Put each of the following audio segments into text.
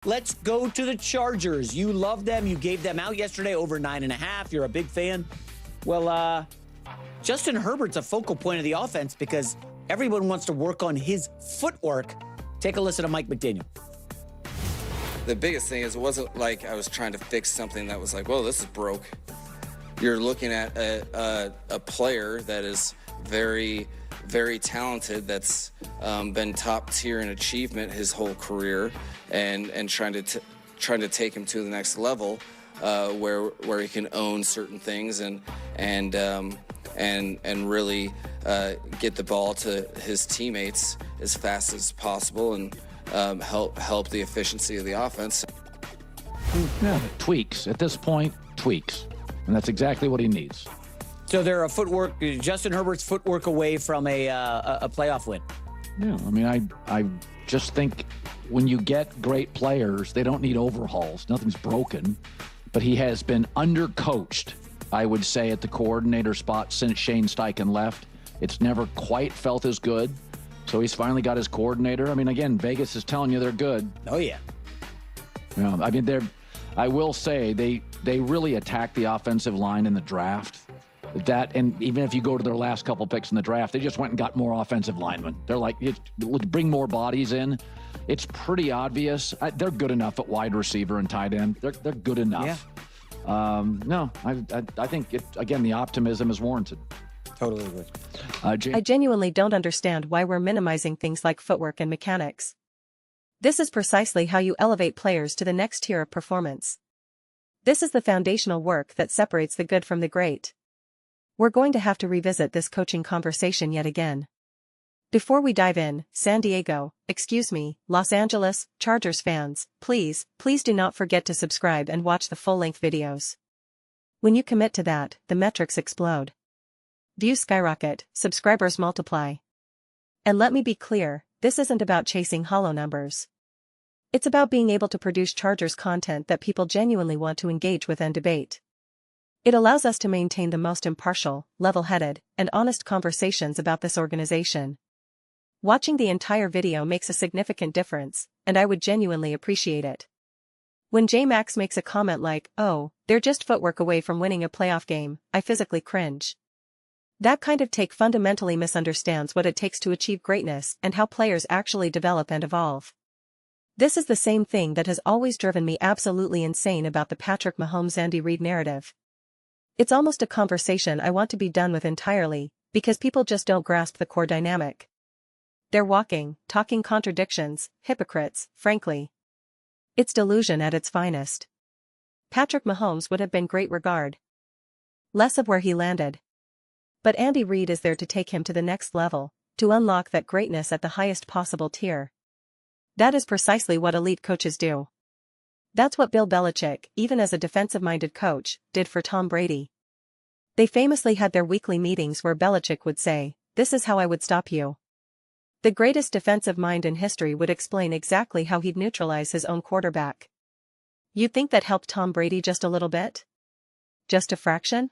Let's go to the Chargers. You love them. You gave them out yesterday over 9.5. You're a big fan. Well, Justin Herbert's a focal point of the offense because everyone wants to work on his footwork. Take a listen to Mike McDaniel. The biggest thing is it wasn't like I was trying to fix something that was like, whoa, this is broke. You're looking at a player that is very, very talented, that's been top tier in achievement his whole career, and trying to take him to the next level, where he can own certain things and really get the ball to his teammates as fast as possible and help the efficiency of the offense. Yeah, tweaks. At this point, tweaks. And that's exactly what he needs. So they're Justin Herbert's footwork away from a playoff win. Yeah, I mean, I just think when you get great players, they don't need overhauls. Nothing's broken. But he has been undercoached, I would say, at the coordinator spot since Shane Steichen left. It's never quite felt as good. So he's finally got his coordinator. I mean, again, Vegas is telling you they're good. Oh, yeah. Yeah, I mean, I will say they really attacked the offensive line in the draft. And even if you go to their last couple picks in the draft, they just went and got more offensive linemen. They're like, bring more bodies in. It's pretty obvious. They're good enough at wide receiver and tight end. They're good enough. Yeah. No, I think, again, the optimism is warranted. Totally agree. I genuinely don't understand why we're minimizing things like footwork and mechanics. This is precisely how you elevate players to the next tier of performance. This is the foundational work that separates the good from the great. We're going to have to revisit this coaching conversation yet again. Before we dive in, Los Angeles Chargers fans, please do not forget to subscribe and watch the full-length videos. When you commit to that, the metrics explode. Views skyrocket, subscribers multiply. And let me be clear, this isn't about chasing hollow numbers. It's about being able to produce Chargers content that people genuinely want to engage with and debate. It allows us to maintain the most impartial, level-headed, and honest conversations about this organization. Watching the entire video makes a significant difference, and I would genuinely appreciate it. When J-Max makes a comment like, "Oh, they're just footwork away from winning a playoff game," I physically cringe. That kind of take fundamentally misunderstands what it takes to achieve greatness and how players actually develop and evolve. This is the same thing that has always driven me absolutely insane about the Patrick Mahomes-Andy Reid narrative. It's almost a conversation I want to be done with entirely, because people just don't grasp the core dynamic. They're talking contradictions, hypocrites, frankly. It's delusion at its finest. Patrick Mahomes would have been great regard. Less of where he landed. But Andy Reid is there to take him to the next level, to unlock that greatness at the highest possible tier. That is precisely what elite coaches do. That's what Bill Belichick, even as a defensive-minded coach, did for Tom Brady. They famously had their weekly meetings where Belichick would say, "This is how I would stop you." The greatest defensive mind in history would explain exactly how he'd neutralize his own quarterback. You'd think that helped Tom Brady just a little bit? Just a fraction?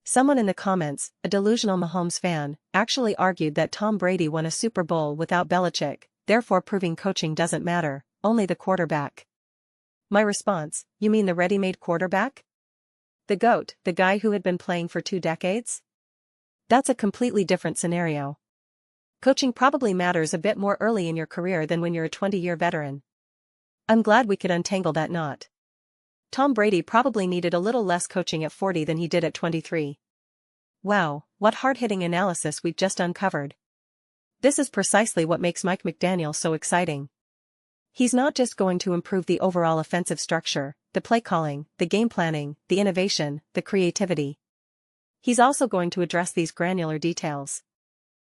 Someone in the comments, a delusional Mahomes fan, actually argued that Tom Brady won a Super Bowl without Belichick, therefore proving coaching doesn't matter, only the quarterback. My response, you mean the ready-made quarterback? The GOAT, the guy who had been playing for 2 decades? That's a completely different scenario. Coaching probably matters a bit more early in your career than when you're a 20-year veteran. I'm glad we could untangle that knot. Tom Brady probably needed a little less coaching at 40 than he did at 23. Wow, what hard-hitting analysis we've just uncovered. This is precisely what makes Mike McDaniel so exciting. He's not just going to improve the overall offensive structure, the play calling, the game planning, the innovation, the creativity. He's also going to address these granular details.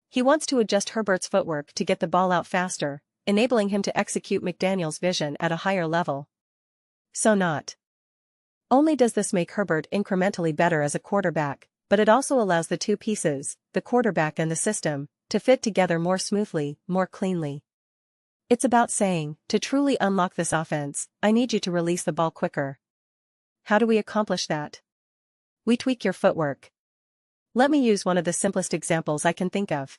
He wants to adjust Herbert's footwork to get the ball out faster, enabling him to execute McDaniel's vision at a higher level. So not only does this make Herbert incrementally better as a quarterback, but it also allows the two pieces, the quarterback and the system, to fit together more smoothly, more cleanly. It's about saying, to truly unlock this offense, I need you to release the ball quicker. How do we accomplish that? We tweak your footwork. Let me use one of the simplest examples I can think of.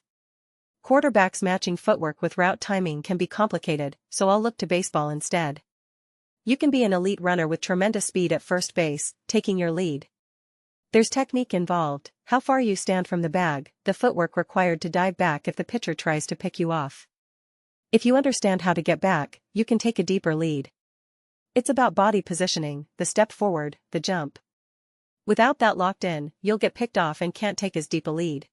Quarterbacks matching footwork with route timing can be complicated, so I'll look to baseball instead. You can be an elite runner with tremendous speed at first base, taking your lead. There's technique involved, how far you stand from the bag, the footwork required to dive back if the pitcher tries to pick you off. If you understand how to get back, you can take a deeper lead. It's about body positioning, the step forward, the jump. Without that locked in, you'll get picked off and can't take as deep a lead.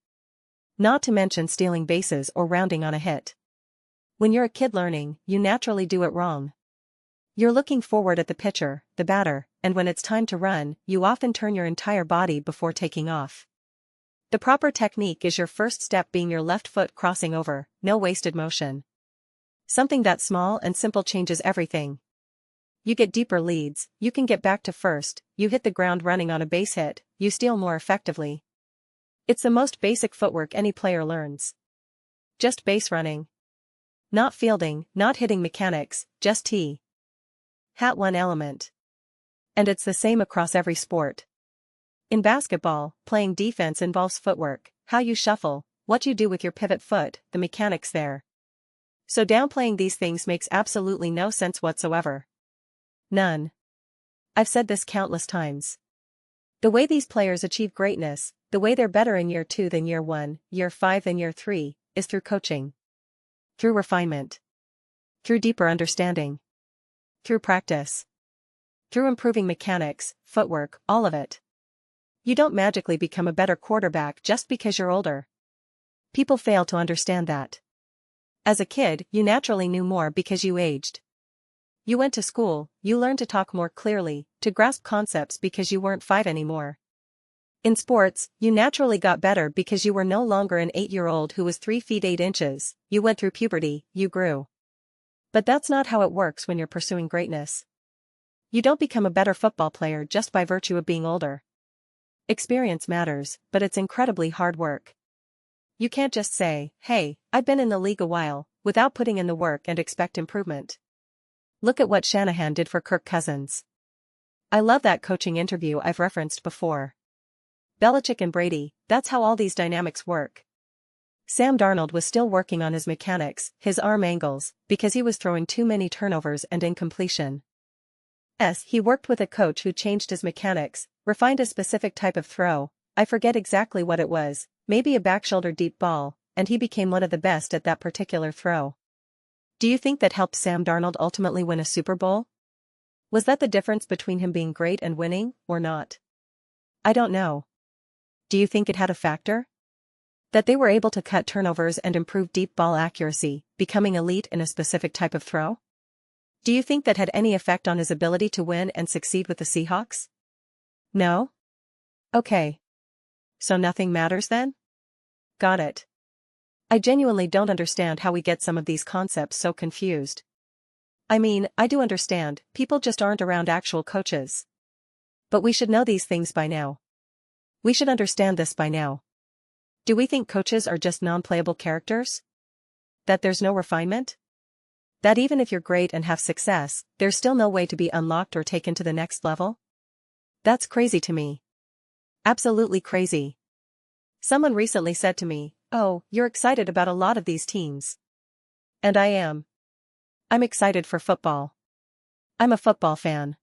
Not to mention stealing bases or rounding on a hit. When you're a kid learning, you naturally do it wrong. You're looking forward at the pitcher, the batter, and when it's time to run, you often turn your entire body before taking off. The proper technique is your first step being your left foot crossing over, no wasted motion. Something that small and simple changes everything. You get deeper leads, you can get back to first, you hit the ground running on a base hit, you steal more effectively. It's the most basic footwork any player learns. Just base running. Not fielding, not hitting mechanics, just hat one element. And it's the same across every sport. In basketball, playing defense involves footwork, how you shuffle, what you do with your pivot foot, the mechanics there. So downplaying these things makes absolutely no sense whatsoever. None. I've said this countless times. The way these players achieve greatness, the way they're better in year 2 than year 1, year 5 than year 3, is through coaching. Through refinement. Through deeper understanding. Through practice. Through improving mechanics, footwork, all of it. You don't magically become a better quarterback just because you're older. People fail to understand that. As a kid, you naturally knew more because you aged. You went to school, you learned to talk more clearly, to grasp concepts because you weren't 5 anymore. In sports, you naturally got better because you were no longer an 8-year-old who was 3 feet 8 inches, you went through puberty, you grew. But that's not how it works when you're pursuing greatness. You don't become a better football player just by virtue of being older. Experience matters, but it's incredibly hard work. You can't just say, hey, I've been in the league a while, without putting in the work and expect improvement. Look at what Shanahan did for Kirk Cousins. I love that coaching interview I've referenced before. Belichick and Brady, that's how all these dynamics work. Sam Darnold was still working on his mechanics, his arm angles, because he was throwing too many turnovers and incompletion. He worked with a coach who changed his mechanics, refined a specific type of throw, I forget exactly what it was, maybe a back-shoulder deep ball, and he became one of the best at that particular throw. Do you think that helped Sam Darnold ultimately win a Super Bowl? Was that the difference between him being great and winning, or not? I don't know. Do you think it had a factor? That they were able to cut turnovers and improve deep ball accuracy, becoming elite in a specific type of throw? Do you think that had any effect on his ability to win and succeed with the Seahawks? No? Okay. So nothing matters then? Got it. I genuinely don't understand how we get some of these concepts so confused. I mean, I do understand, people just aren't around actual coaches. But we should know these things by now. We should understand this by now. Do we think coaches are just non-playable characters? That there's no refinement? That even if you're great and have success, there's still no way to be unlocked or taken to the next level? That's crazy to me. Absolutely crazy. Someone recently said to me, "Oh, you're excited about a lot of these teams." And I am. I'm excited for football. I'm a football fan.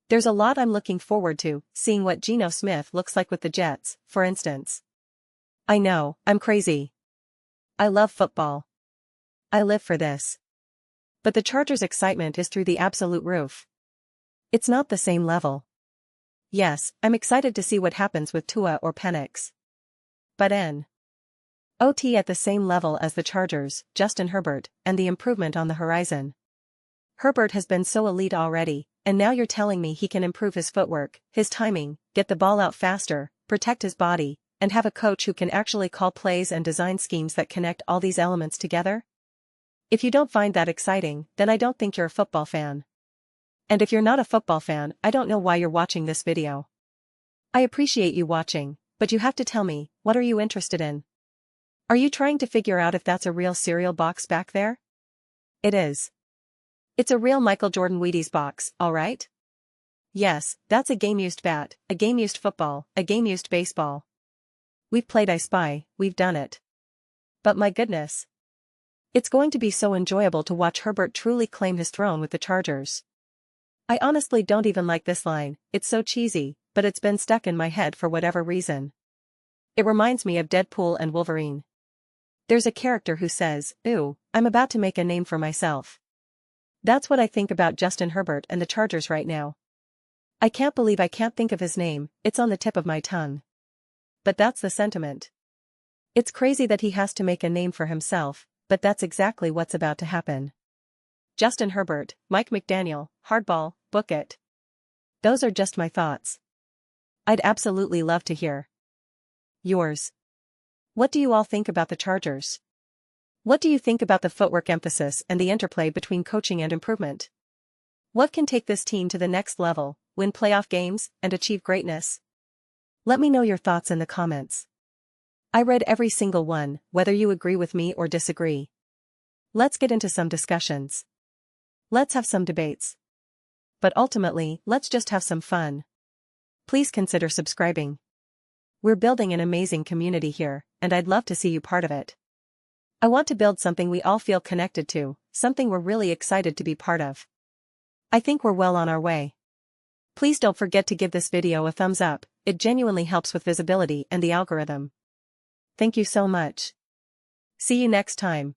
There's a lot I'm looking forward to, seeing what Geno Smith looks like with the Jets, for instance. I know, I'm crazy. I love football. I live for this. But the Chargers' excitement is through the absolute roof. It's not the same level. Yes, I'm excited to see what happens with Tua or Penix. But OT at the same level as the Chargers, Justin Herbert, and the improvement on the horizon. Herbert has been so elite already, and now you're telling me he can improve his footwork, his timing, get the ball out faster, protect his body, and have a coach who can actually call plays and design schemes that connect all these elements together? If you don't find that exciting, then I don't think you're a football fan. And if you're not a football fan, I don't know why you're watching this video. I appreciate you watching, but you have to tell me, what are you interested in? Are you trying to figure out if that's a real cereal box back there? It is. It's a real Michael Jordan Wheaties box, alright? Yes, that's a game-used bat, a game-used football, a game-used baseball. We've played I Spy, we've done it. But my goodness. It's going to be so enjoyable to watch Herbert truly claim his throne with the Chargers. I honestly don't even like this line, it's so cheesy, but it's been stuck in my head for whatever reason. It reminds me of Deadpool and Wolverine. There's a character who says, "Ooh, I'm about to make a name for myself." That's what I think about Justin Herbert and the Chargers right now. I can't believe I can't think of his name, it's on the tip of my tongue. But that's the sentiment. It's crazy that he has to make a name for himself, but that's exactly what's about to happen. Justin Herbert, Mike McDaniel, hardball, book it. Those are just my thoughts. I'd absolutely love to hear yours. What do you all think about the Chargers? What do you think about the footwork emphasis and the interplay between coaching and improvement? What can take this team to the next level, win playoff games, and achieve greatness? Let me know your thoughts in the comments. I read every single one, whether you agree with me or disagree. Let's get into some discussions. Let's have some debates. But ultimately, let's just have some fun. Please consider subscribing. We're building an amazing community here, and I'd love to see you part of it. I want to build something we all feel connected to, something we're really excited to be part of. I think we're well on our way. Please don't forget to give this video a thumbs up, it genuinely helps with visibility and the algorithm. Thank you so much. See you next time.